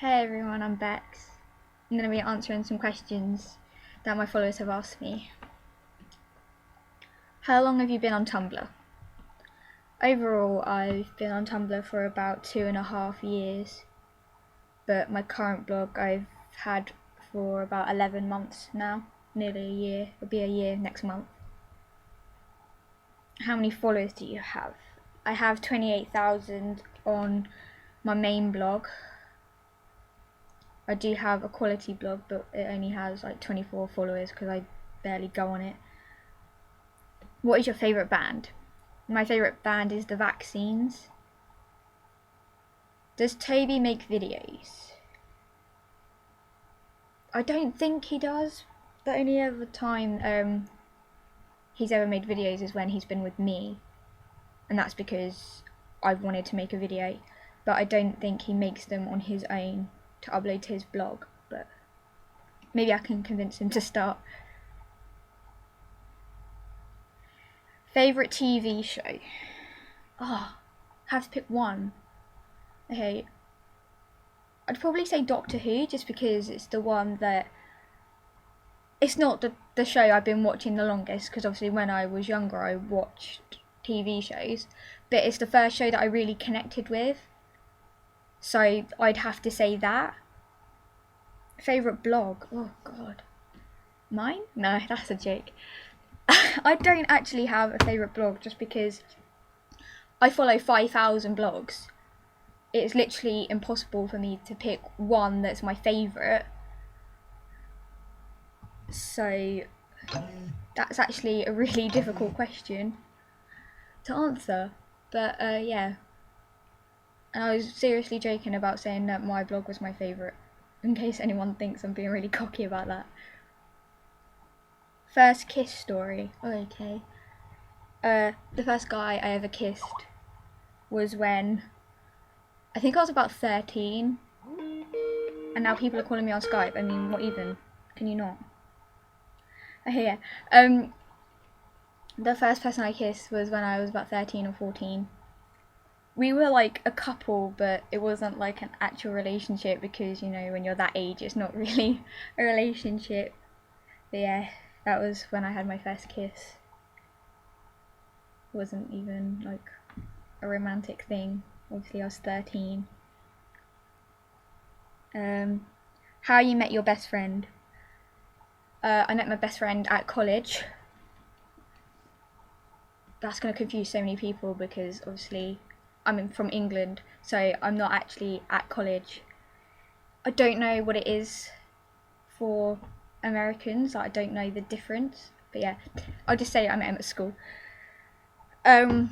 Hey everyone, I'm Becks. I'm going to be answering some questions that my followers have asked me. How long have you been on Tumblr? Overall, I've been on Tumblr for about 2.5 years, but my current blog I've had for about 11 months now, nearly a year. It'll be a year next month. How many followers do you have? I have 28,000 on my main blog. I do have a quality blog, but it only has like 24 followers because I barely go on it. What is your favourite band? My favourite band is the Vaccines. Does Toby make videos? I don't think he does. The only other time he's ever made videos is when he's been with me, and that's because I've wanted to make a video, but I don't think he makes them on his own to upload to his blog, but maybe I can convince him to start. Favourite TV show? Oh, have to pick one. Okay, I'd probably say Doctor Who, just because it's the one that... It's not the show I've been watching the longest, because obviously when I was younger I watched TV shows, but it's the first show that I really connected with, so I'd have to say that. Favourite blog? Oh god. Mine? No, that's a joke. I don't actually have a favourite blog, just because I follow 5,000 blogs. It's literally impossible for me to pick one that's my favourite. So that's actually a really difficult question to answer. But yeah. And I was seriously joking about saying that my blog was my favourite, in case anyone thinks I'm being really cocky about that. First kiss story. Okay. The first guy I ever kissed was when I think I was about 13, and now people are calling me on Skype. I mean, what even? Can you not? Okay, yeah. The first person I kissed was when I was about 13 or 14. We were like a couple, but it wasn't like an actual relationship, because, you know, when you're that age, it's not really a relationship. But yeah, that was when I had my first kiss. It wasn't even like a romantic thing. Obviously, I was 13. How you met your best friend? I met my best friend at college. That's going to confuse so many people, because obviously I'm from England, so I'm not actually at college. I don't know what it is for Americans. I don't know the difference, but yeah, I'll just say I met him at school. There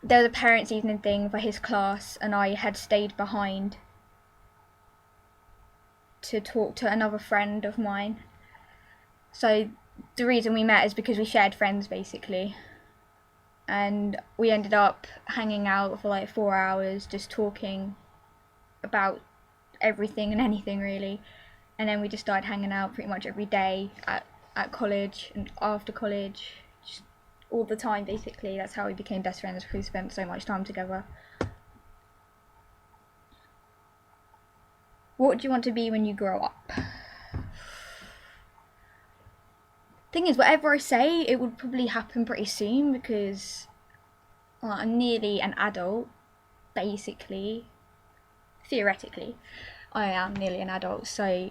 was a parents' evening thing for his class, and I had stayed behind to talk to another friend of mine. So the reason we met is because we shared friends, basically. And we ended up hanging out for like 4 hours, just talking about everything and anything, really. And then we just started hanging out pretty much every day at college and after college, just all the time, basically. That's how we became best friends, because we spent so much time together. What do you want to be when you grow up? Thing is, whatever I say, it would probably happen pretty soon, because I'm nearly an adult, basically. Theoretically, I am nearly an adult, so...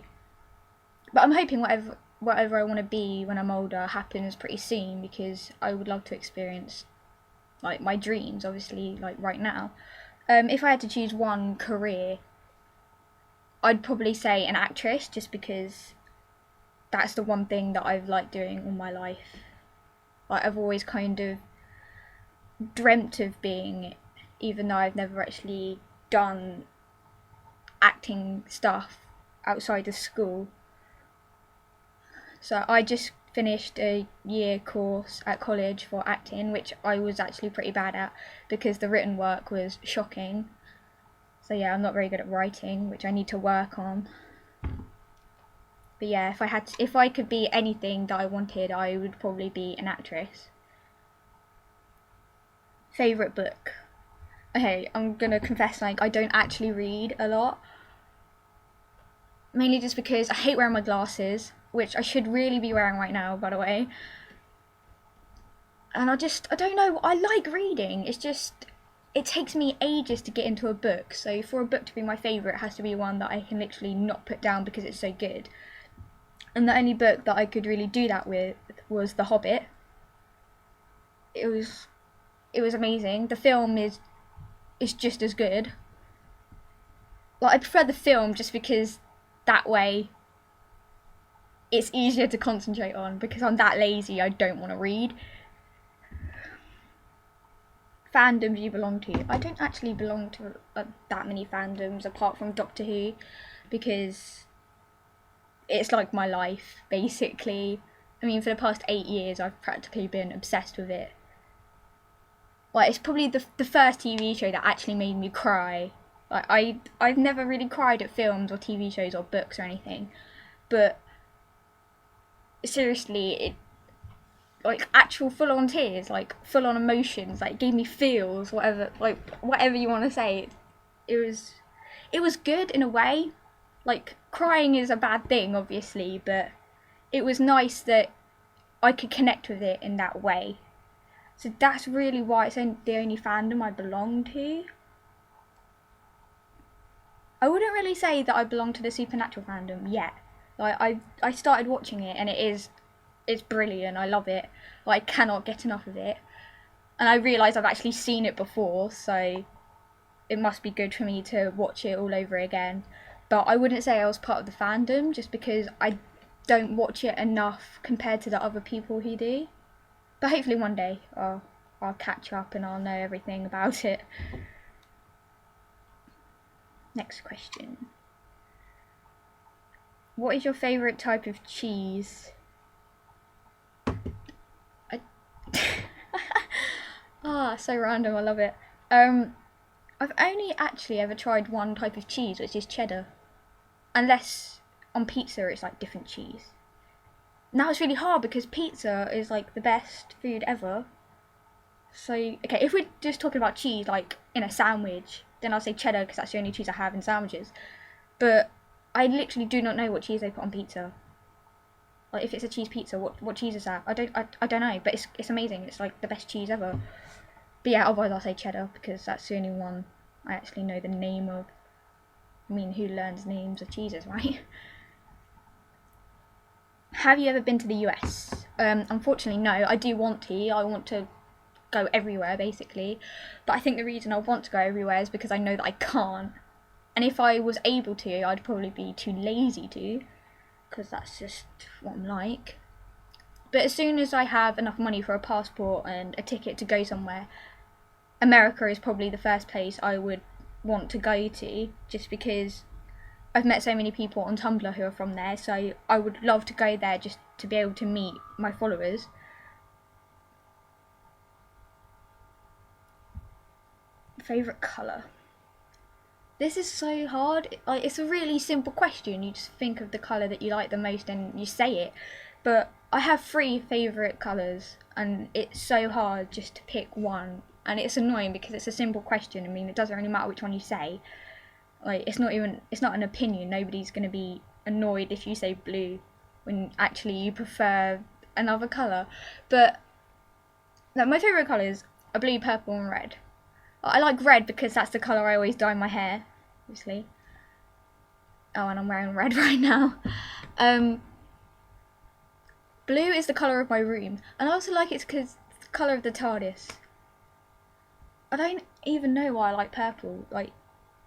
But I'm hoping whatever I want to be when I'm older happens pretty soon, because I would love to experience like my dreams, obviously, like right now. If I had to choose one career, I'd probably say an actress, just because that's the one thing that I've liked doing all my life. Like, I've always kind of dreamt of being it, even though I've never actually done acting stuff outside of school. So I just finished a year course at college for acting, which I was actually pretty bad at, because the written work was shocking. So yeah, I'm not very good at writing, which I need to work on. But yeah, if I could be anything that I wanted, I would probably be an actress. Favourite book? Okay, I'm gonna confess, like, I don't actually read a lot. mainly just because I hate wearing my glasses, which I should really be wearing right now, by the way. And I don't know, I like reading. It's just, it takes me ages to get into a book. So for a book to be my favourite, it has to be one that I can literally not put down because it's so good. And the only book that I could really do that with was The Hobbit. It was amazing. The film is just as good. Like, I prefer the film just because that way it's easier to concentrate on, because I'm that lazy, I don't want to read. Fandoms you belong to. I don't actually belong to that many fandoms apart from Doctor Who, because it's like my life, basically. I mean, for the past 8 years I've practically been obsessed with it. Like, it's probably the first TV show that actually made me cry. Like, I've never really cried at films or TV shows or books or anything, but seriously, it, like, actual full-on tears, like full-on emotions, like gave me feels, whatever you want to say. It was good in a way. Like, crying is a bad thing, obviously, but it was nice that I could connect with it in that way. So that's really why it's the only fandom I belong to. I wouldn't really say that I belong to the Supernatural fandom yet. Like, I started watching it and it's brilliant. I love it. Like, I cannot get enough of it. And I realise I've actually seen it before, so it must be good for me to watch it all over again. But I wouldn't say I was part of the fandom, just because I don't watch it enough compared to the other people who do. But hopefully one day I'll catch up and I'll know everything about it. Next question. What is your favourite type of cheese? So random, I love it. I've only actually ever tried one type of cheese, which is cheddar. Unless on pizza it's like different cheese. Now it's really hard because pizza is like the best food ever. So, okay, if we're just talking about cheese, like in a sandwich, then I'll say cheddar because that's the only cheese I have in sandwiches. But I literally do not know what cheese they put on pizza. Like, if it's a cheese pizza, what cheese is that? I don't know, but it's amazing. It's like the best cheese ever. But yeah, otherwise I'll say cheddar because that's the only one I actually know the name of. I mean, who learns names of cheeses, right? Have you ever been to the US? Unfortunately, no. I do want to. I want to go everywhere, basically. But I think the reason I want to go everywhere is because I know that I can't. And if I was able to, I'd probably be too lazy to, because that's just what I'm like. But as soon as I have enough money for a passport and a ticket to go somewhere, America is probably the first place I would want to go to, just because I've met so many people on Tumblr who are from there, so I would love to go there just to be able to meet my followers. Favourite colour? This is so hard. Like, it's a really simple question. You just think of the colour that you like the most and you say it. But I have 3 favourite colours, and it's so hard just to pick one. And it's annoying because it's a simple question. I mean, it doesn't really matter which one you say. Like, it's not an opinion. Nobody's going to be annoyed if you say blue when actually you prefer another colour. But like, my favourite colours are blue, purple and red. I like red because that's the colour I always dye my hair, obviously. Oh, and I'm wearing red right now. Blue is the colour of my room, and I also like it because it's the colour of the TARDIS. I don't even know why I like purple. Like,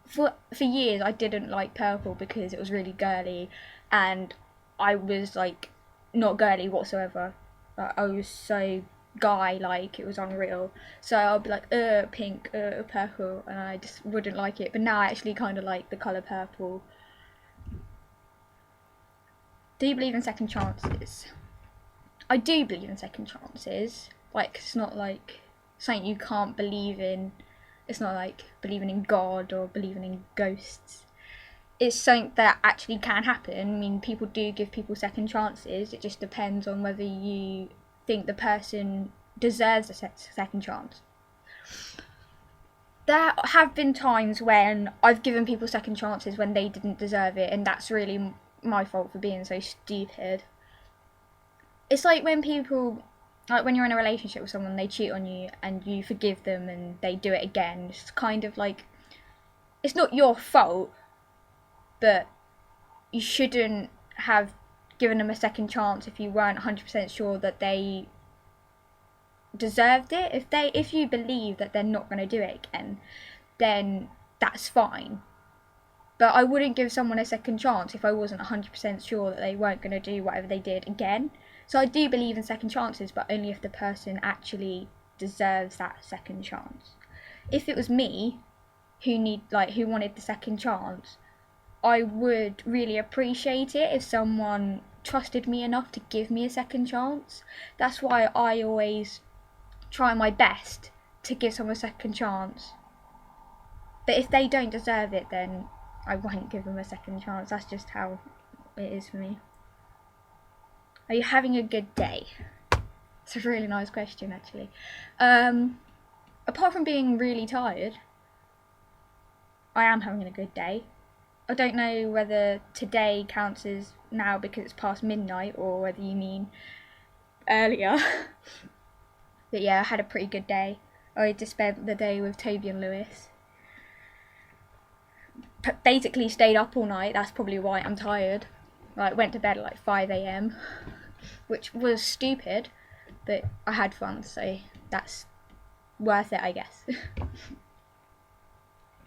for years I didn't like purple because it was really girly, and I was like not girly whatsoever. Like, I was so guy-like, it was unreal. So I'll be like, pink, purple, and I just wouldn't like it. But now I actually kind of like the colour purple. Do you believe in second chances? I do believe in second chances. Like, it's not like something you can't believe in. It's not like believing in God or believing in ghosts. It's something that actually can happen. I mean, people do give people second chances. It just depends on whether you think the person deserves a second chance. there have been times when I've given people second chances when they didn't deserve it, and that's really my fault for being so stupid. It's like when people, like when you're in a relationship with someone, they cheat on you and you forgive them and they do it again. It's kind of like, it's not your fault, but you shouldn't have given them a second chance if you weren't 100% sure that they deserved it. If you believe that they're not going to do it again, then that's fine. But I wouldn't give someone a second chance if I wasn't 100% sure that they weren't going to do whatever they did again. So I do believe in second chances, but only if the person actually deserves that second chance. If it was me who wanted the second chance, I would really appreciate it if someone trusted me enough to give me a second chance. That's why I always try my best to give someone a second chance. But if they don't deserve it, then I won't give them a second chance. That's just how it is for me. Are you having a good day? It's a really nice question, actually. Apart from being really tired, I am having a good day. I don't know whether today counts as now because it's past midnight or whether you mean earlier. But yeah, I had a pretty good day. I just spent the day with Toby and Lewis. Basically stayed up all night. That's probably why I'm tired. Like, went to bed at like 5 a.m, which was stupid, but I had fun, so that's worth it, I guess.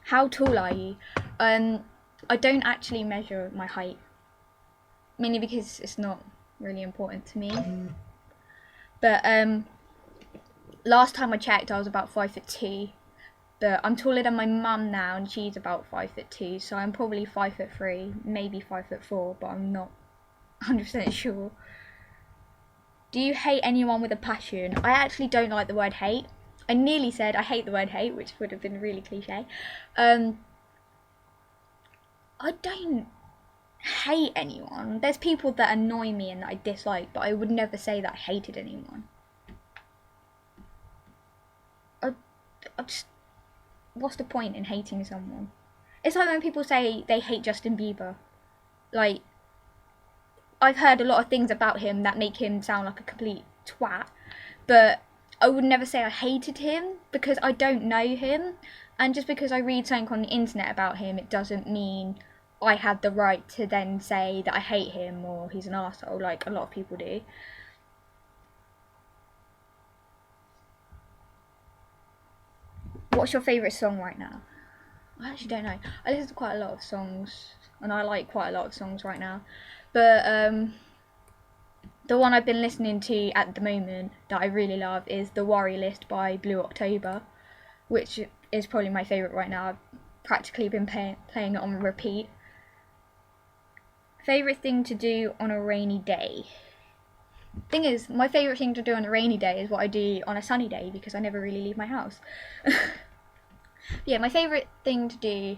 How tall are you? I don't actually measure my height, mainly because it's not really important to me. But last time I checked, I was about 5'2", but I'm taller than my mum now, and she's about 5'2", so I'm probably 5'3", maybe 5'4", but I'm not 100% sure. Do you hate anyone with a passion? I actually don't like the word hate. I nearly said I hate the word hate, which would have been really cliche. I don't hate anyone. There's people that annoy me and that I dislike, but I would never say that I hated anyone. I just, what's the point in hating someone? It's like when people say they hate Justin Bieber. Like, I've heard a lot of things about him that make him sound like a complete twat, but I would never say I hated him because I don't know him, and just because I read something on the internet about him, it doesn't mean I have the right to then say that I hate him or he's an arsehole, like a lot of people do. What's your favourite song right now? I actually don't know. I listen to quite a lot of songs, and I like quite a lot of songs right now. But the one I've been listening to at the moment that I really love is The Worry List by Blue October, which is probably my favourite right now. I've practically been playing it on repeat. Favourite thing to do on a rainy day? Thing is, my favourite thing to do on a rainy day is what I do on a sunny day because I never really leave my house. Yeah, my favourite thing to do,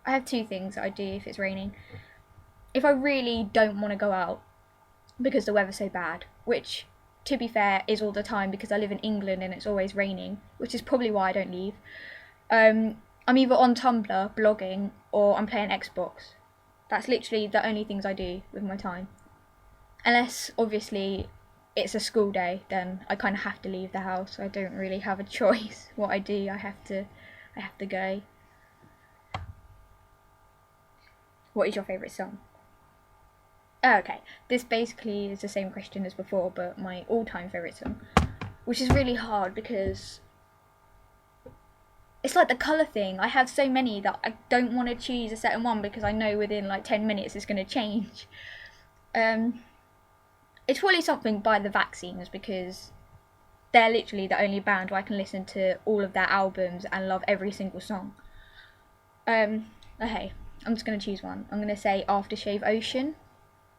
I have two things that I do if it's raining. If I really don't want to go out because the weather's so bad, which, to be fair, is all the time because I live in England and it's always raining, which is probably why I don't leave. I'm either on Tumblr, blogging, or I'm playing Xbox. That's literally the only things I do with my time. Unless, obviously, it's a school day, then I kind of have to leave the house. I don't really have a choice what I do. I have to go. What is your favourite song? Oh, okay, this basically is the same question as before, but my all-time favourite song, which is really hard because it's like the colour thing. I have so many that I don't want to choose a certain one because I know within like 10 minutes it's going to change. It's probably something by the Vaccines because they're literally the only band where I can listen to all of their albums and love every single song. Okay, I'm just going to choose one. I'm going to say Aftershave Ocean,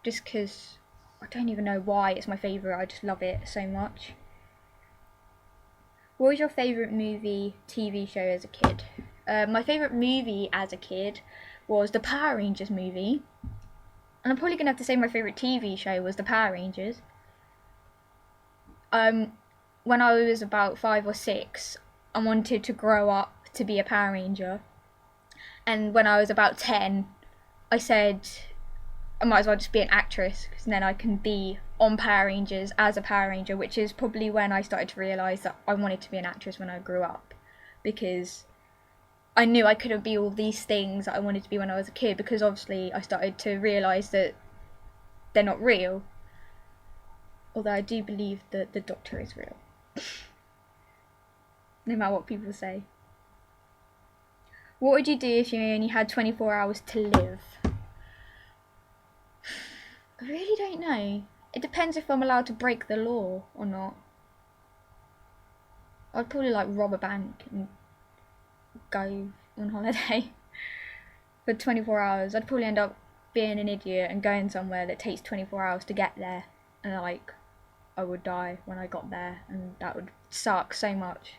just because I don't even know why it's my favourite. I just love it so much. What was your favourite movie, TV show as a kid? My favourite movie as a kid was the Power Rangers movie. And I'm probably going to have to say my favourite TV show was the Power Rangers. When I was about 5 or 6, I wanted to grow up to be a Power Ranger. And when I was about 10, I said I might as well just be an actress, because then I can be on Power Rangers as a Power Ranger, which is probably when I started to realise that I wanted to be an actress when I grew up, because I knew I couldn't be all these things that I wanted to be when I was a kid, because obviously I started to realise that they're not real. Although I do believe that the Doctor is real. No matter what people say. What would you do if you only had 24 hours to live? I really don't know. It depends if I'm allowed to break the law or not. I'd probably like rob a bank and go on holiday for 24 hours. I'd probably end up being an idiot and going somewhere that takes 24 hours to get there, and like I would die when I got there, and that would suck so much.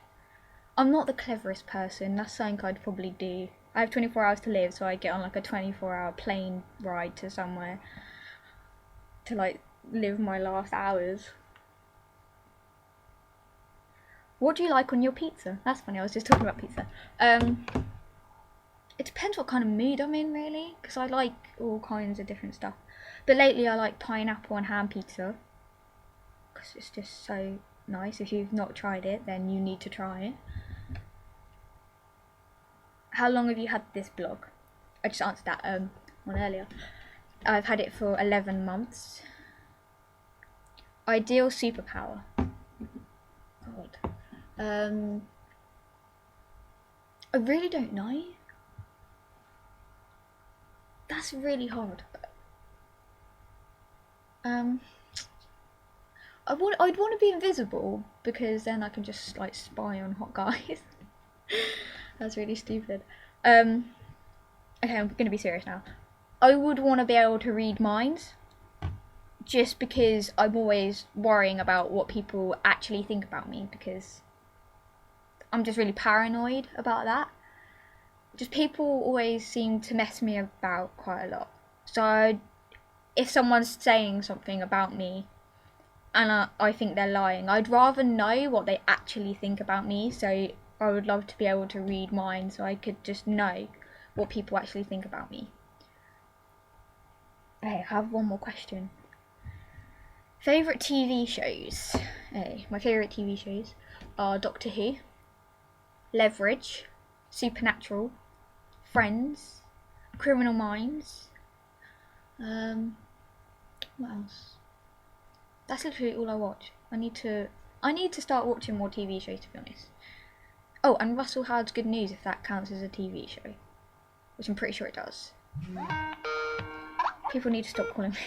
I'm not the cleverest person. That's something I'd probably do. I have 24 hours to live, so I get on like a 24-hour plane ride to somewhere to like live my last hours. What do you like on your pizza? That's funny, I was just talking about pizza. It depends what kind of mood I'm in, really, because I like all kinds of different stuff. But lately I like pineapple and ham pizza, because it's just so nice. If you've not tried it, then you need to try it. How long have you had this blog? I just answered that one earlier. I've had it for 11 months. Ideal superpower. God. I really don't know. That's really hard. I'd want to be invisible, because then I can just like spy on hot guys. That's really stupid. Okay, I'm gonna be serious now. I would want to be able to read minds, just because I'm always worrying about what people actually think about me, because I'm just really paranoid about that. Just people always seem to mess me about quite a lot. So if someone's saying something about me and I think they're lying, I'd rather know what they actually think about me. So I would love to be able to read minds, so I could just know what people actually think about me. Okay, I have one more question. Favourite TV shows? Okay, my favourite TV shows are Doctor Who, Leverage, Supernatural, Friends, Criminal Minds. What else? That's literally all I watch. I need to start watching more TV shows, to be honest. Oh, and Russell Howard's Good News, if that counts as a TV show, which I'm pretty sure it does. People need to stop calling me.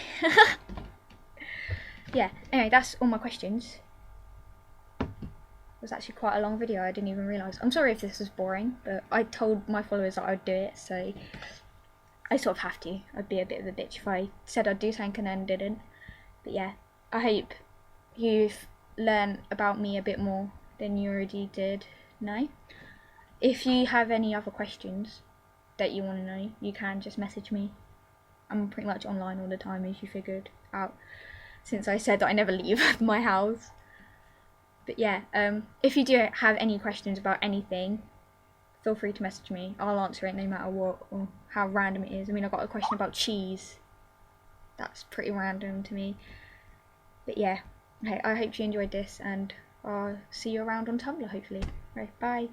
Yeah, anyway, that's all my questions. It was actually quite a long video, I didn't even realise. I'm sorry if this was boring, but I told my followers that I'd do it, so I sort of have to. I'd be a bit of a bitch if I said I'd do something and then didn't. But yeah, I hope you've learned about me a bit more than you already did know. If you have any other questions that you want to know, you can just message me. I'm pretty much online all the time, as you figured out, since I said that I never leave my house. But yeah, if you do have any questions about anything, feel free to message me. I'll answer it no matter what, or how random it is. I mean, I got a question about cheese. That's pretty random to me. But yeah, okay, I hope you enjoyed this, and I'll see you around on Tumblr, hopefully. Right, bye.